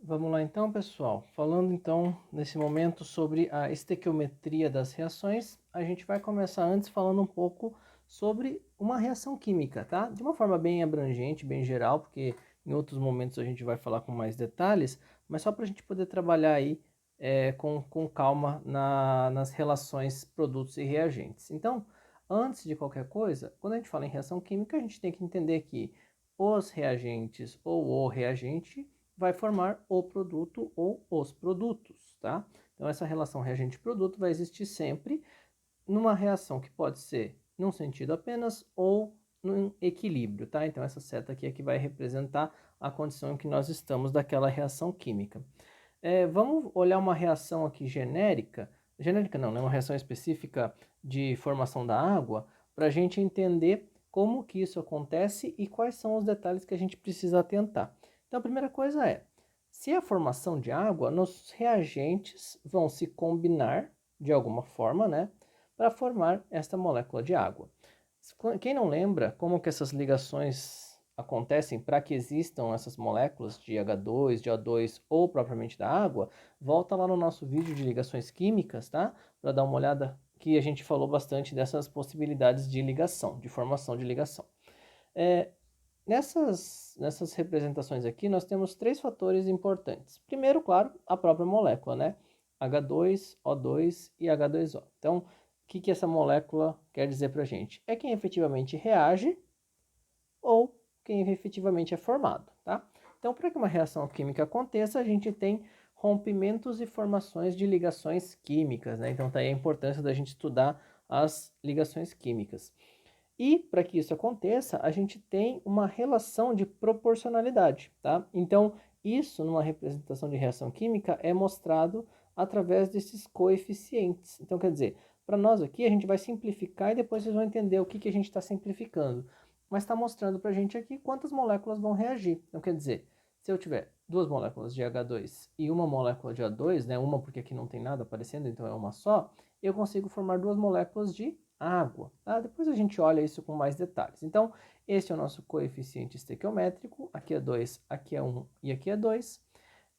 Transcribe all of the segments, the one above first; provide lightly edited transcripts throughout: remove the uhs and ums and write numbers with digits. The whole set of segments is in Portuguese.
Vamos lá então, pessoal. Falando então nesse momento sobre a estequiometria das reações, a gente vai começar antes falando um pouco sobre uma reação química, tá? De uma forma bem abrangente, bem geral, porque em outros momentos a gente vai falar com mais detalhes, mas só para a gente poder trabalhar aí com calma nas relações produtos e reagentes. Então, antes de qualquer coisa, quando a gente fala em reação química, a gente tem que entender que os reagentes ou o reagente vai formar o produto ou os produtos, tá? Então, essa relação reagente-produto vai existir sempre numa reação que pode ser num sentido apenas ou num equilíbrio, tá? Então, essa seta aqui é que vai representar a condição em que nós estamos daquela reação química. Vamos olhar uma reação aqui genérica não, né? Uma reação específica de formação da água, para a gente entender como que isso acontece e quais são os detalhes que a gente precisa atentar. Então, a primeira coisa é, se a formação de água, nossos reagentes vão se combinar de alguma forma, né, para formar esta molécula de água. Quem não lembra como que essas ligações acontecem para que existam essas moléculas de H2, de O2 ou propriamente da água, volta lá no nosso vídeo de ligações químicas, tá? Para dar uma olhada que a gente falou bastante dessas possibilidades de ligação, de formação de ligação. É, nessas representações aqui, nós temos três fatores importantes. Primeiro, claro, a própria molécula, né? H2, O2 e H2O. Então, o que essa molécula quer dizer para a gente? É quem efetivamente reage ou quem efetivamente é formado, tá? Então, para que uma reação química aconteça, a gente tem rompimentos e formações de ligações químicas, né? Então, tá aí a importância da gente estudar as ligações químicas. E para que isso aconteça, a gente tem uma relação de proporcionalidade, tá? Então, isso numa representação de reação química é mostrado através desses coeficientes. Então, quer dizer, para nós aqui a gente vai simplificar e depois vocês vão entender o que a gente está simplificando. Mas está mostrando para a gente aqui quantas moléculas vão reagir. Então, quer dizer, se eu tiver duas moléculas de H2 e uma molécula de O2, né? Uma porque aqui não tem nada aparecendo, então é uma só, eu consigo formar duas moléculas de água. Tá? Depois a gente olha isso com mais detalhes. Então, esse é o nosso coeficiente estequiométrico. Aqui é 2, aqui é 1 e aqui é 2.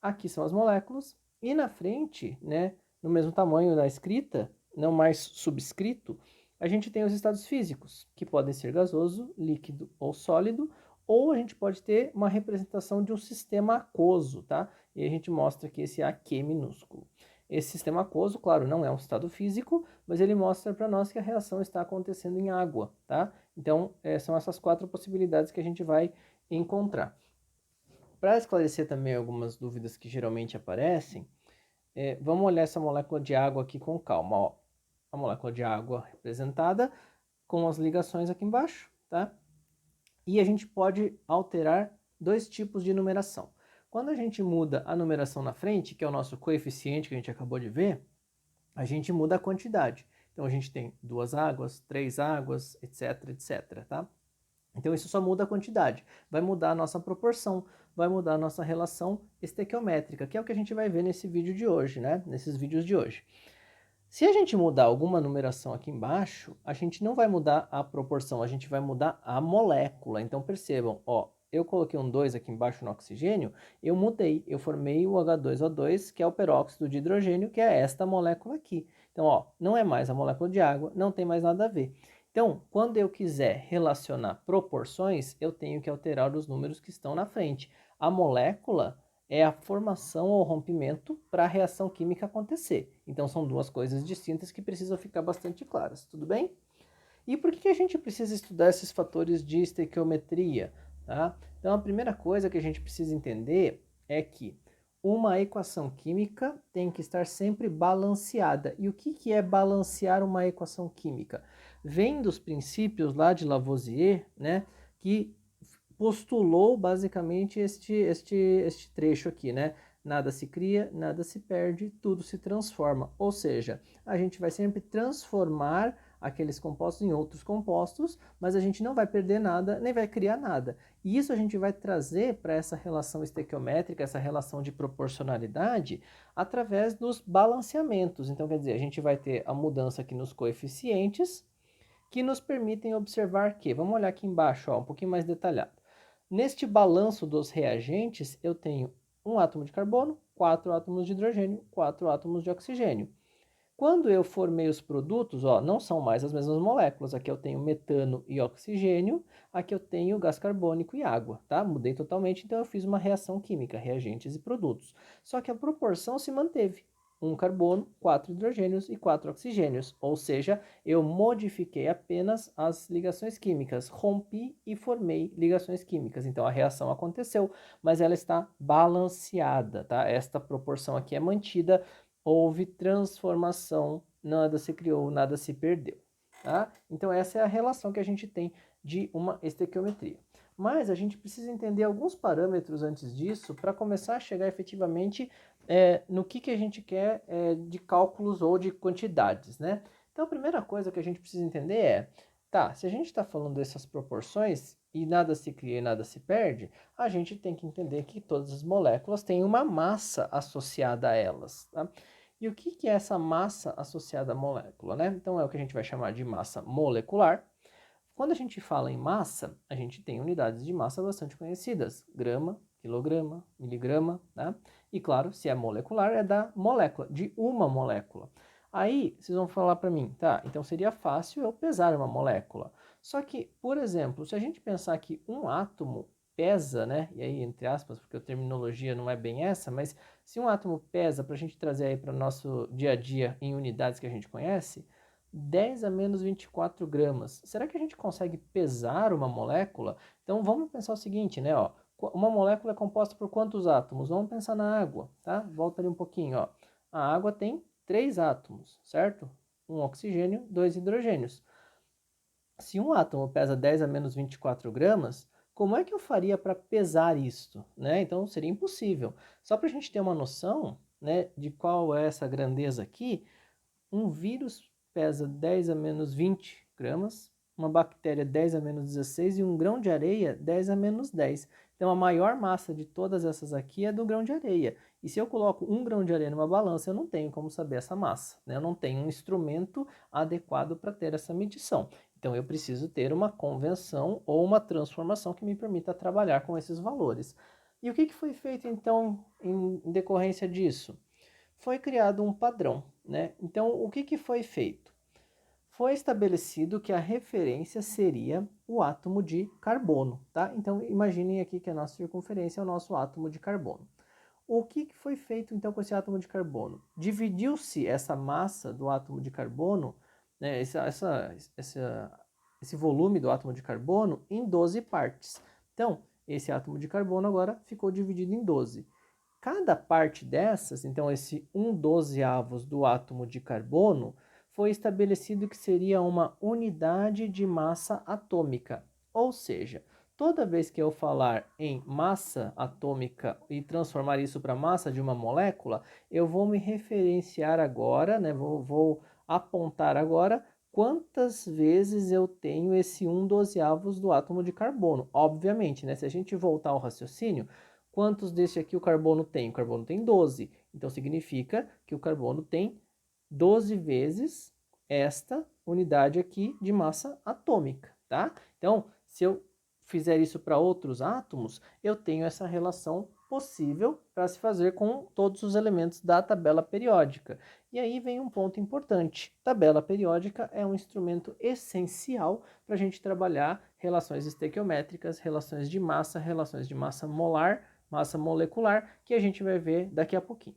Aqui são as moléculas. E na frente, né, no mesmo tamanho na escrita, não mais subscrito, a gente tem os estados físicos, que podem ser gasoso, líquido ou sólido, ou a gente pode ter uma representação de um sistema aquoso, tá? E a gente mostra aqui esse AQ minúsculo. Esse sistema aquoso, claro, não é um estado físico, mas ele mostra para nós que a reação está acontecendo em água, tá? Então, são essas quatro possibilidades que a gente vai encontrar. Para esclarecer também algumas dúvidas que geralmente aparecem, vamos olhar essa molécula de água aqui com calma. Ó. A molécula de água representada com as ligações aqui embaixo, tá? E a gente pode alterar dois tipos de numeração. Quando a gente muda a numeração na frente, que é o nosso coeficiente que a gente acabou de ver, a gente muda a quantidade. Então a gente tem duas águas, três águas, etc, etc, tá? Então isso só muda a quantidade, vai mudar a nossa proporção, vai mudar a nossa relação estequiométrica, que é o que a gente vai ver nesse vídeo de hoje, né? Nesses vídeos de hoje. Se a gente mudar alguma numeração aqui embaixo, a gente não vai mudar a proporção, a gente vai mudar a molécula. Então percebam, ó, eu coloquei um 2 aqui embaixo no oxigênio, eu mudei, eu formei o H2O2, que é o peróxido de hidrogênio, que é esta molécula aqui. Então, ó, não é mais a molécula de água, não tem mais nada a ver. Então, quando eu quiser relacionar proporções, eu tenho que alterar os números que estão na frente. A molécula é a formação ou rompimento para a reação química acontecer. Então, são duas coisas distintas que precisam ficar bastante claras, tudo bem? E por que a gente precisa estudar esses fatores de estequiometria? Tá? Então, a primeira coisa que a gente precisa entender é que uma equação química tem que estar sempre balanceada. E o que é balancear uma equação química? Vem dos princípios lá de Lavoisier, né, que postulou basicamente este trecho aqui, né? Nada se cria, nada se perde, tudo se transforma. Ou seja, a gente vai sempre transformar aqueles compostos em outros compostos, mas a gente não vai perder nada, nem vai criar nada. E isso a gente vai trazer para essa relação estequiométrica, essa relação de proporcionalidade, através dos balanceamentos. Então, quer dizer, a gente vai ter a mudança aqui nos coeficientes, que nos permitem observar que, vamos olhar aqui embaixo, ó, um pouquinho mais detalhado. Neste balanço dos reagentes, eu tenho um átomo de carbono, 4 átomos de hidrogênio, 4 átomos de oxigênio. Quando eu formei os produtos, ó, não são mais as mesmas moléculas. Aqui eu tenho metano e oxigênio, aqui eu tenho gás carbônico e água, tá? Mudei totalmente, então eu fiz uma reação química, reagentes e produtos. Só que a proporção se manteve. Um carbono, 4 hidrogênios e 4 oxigênios. Ou seja, eu modifiquei apenas as ligações químicas, rompi e formei ligações químicas. Então a reação aconteceu, mas ela está balanceada, tá? Esta proporção aqui é mantida. Houve transformação, nada se criou, nada se perdeu. Tá? Então essa é a relação que a gente tem de uma estequiometria. Mas a gente precisa entender alguns parâmetros antes disso para começar a chegar efetivamente no que a gente quer de cálculos ou de quantidades, né? Então a primeira coisa que a gente precisa entender tá, se a gente está falando dessas proporções e nada se cria e nada se perde, a gente tem que entender que todas as moléculas têm uma massa associada a elas, tá? E o que é essa massa associada à molécula, né? Então é o que a gente vai chamar de massa molecular. Quando a gente fala em massa, a gente tem unidades de massa bastante conhecidas: grama, quilograma, miligrama, né? E claro, se é molecular, é da molécula, de uma molécula. Aí vocês vão falar para mim, tá? Então seria fácil eu pesar uma molécula. Só que, por exemplo, se a gente pensar que um átomo pesa, né? E aí, entre aspas, porque a terminologia não é bem essa, mas se um átomo pesa, para a gente trazer aí para o nosso dia a dia em unidades que a gente conhece, 10 a menos 24 gramas. Será que a gente consegue pesar uma molécula? Então vamos pensar o seguinte, né? Ó, uma molécula é composta por quantos átomos? Vamos pensar na água, tá? Volta ali um pouquinho, ó. A água tem 3 átomos, certo? Um oxigênio, 2 hidrogênios. Se um átomo pesa 10 a menos 24 gramas, como é que eu faria para pesar isto? Né? Então seria impossível. Só para a gente ter uma noção, né, de qual é essa grandeza aqui, um vírus pesa 10 a menos 20 gramas, uma bactéria 10 a menos 16 e um grão de areia 10 a menos 10. Então a maior massa de todas essas aqui é do grão de areia. E se eu coloco um grão de areia numa balança, eu não tenho como saber essa massa, né? Eu não tenho um instrumento adequado para ter essa medição. Então eu preciso ter uma convenção ou uma transformação que me permita trabalhar com esses valores. E o que foi feito então em decorrência disso? Foi criado um padrão, né? Então o que foi feito? Foi estabelecido que a referência seria o átomo de carbono, tá? Então imaginem aqui que a nossa circunferência é o nosso átomo de carbono. O que foi feito então com esse átomo de carbono? Dividiu-se essa massa do átomo de carbono, né, esse volume do átomo de carbono em 12 partes. Então, esse átomo de carbono agora ficou dividido em 12. Cada parte dessas, então esse 1/12 do átomo de carbono, foi estabelecido que seria uma unidade de massa atômica. Ou seja, toda vez que eu falar em massa atômica e transformar isso para massa de uma molécula, eu vou me referenciar agora, né? Vou apontar agora quantas vezes eu tenho esse 1/12 do átomo de carbono. Obviamente, né? Se a gente voltar ao raciocínio, quantos desse aqui o carbono tem? O carbono tem 12. Então significa que o carbono tem 12 vezes esta unidade aqui de massa atômica, tá? Então, se eu fizer isso para outros átomos, eu tenho essa relação possível para se fazer com todos os elementos da tabela periódica. E aí vem um ponto importante. Tabela periódica é um instrumento essencial para a gente trabalhar relações estequiométricas, relações de massa molar, massa molecular, que a gente vai ver daqui a pouquinho.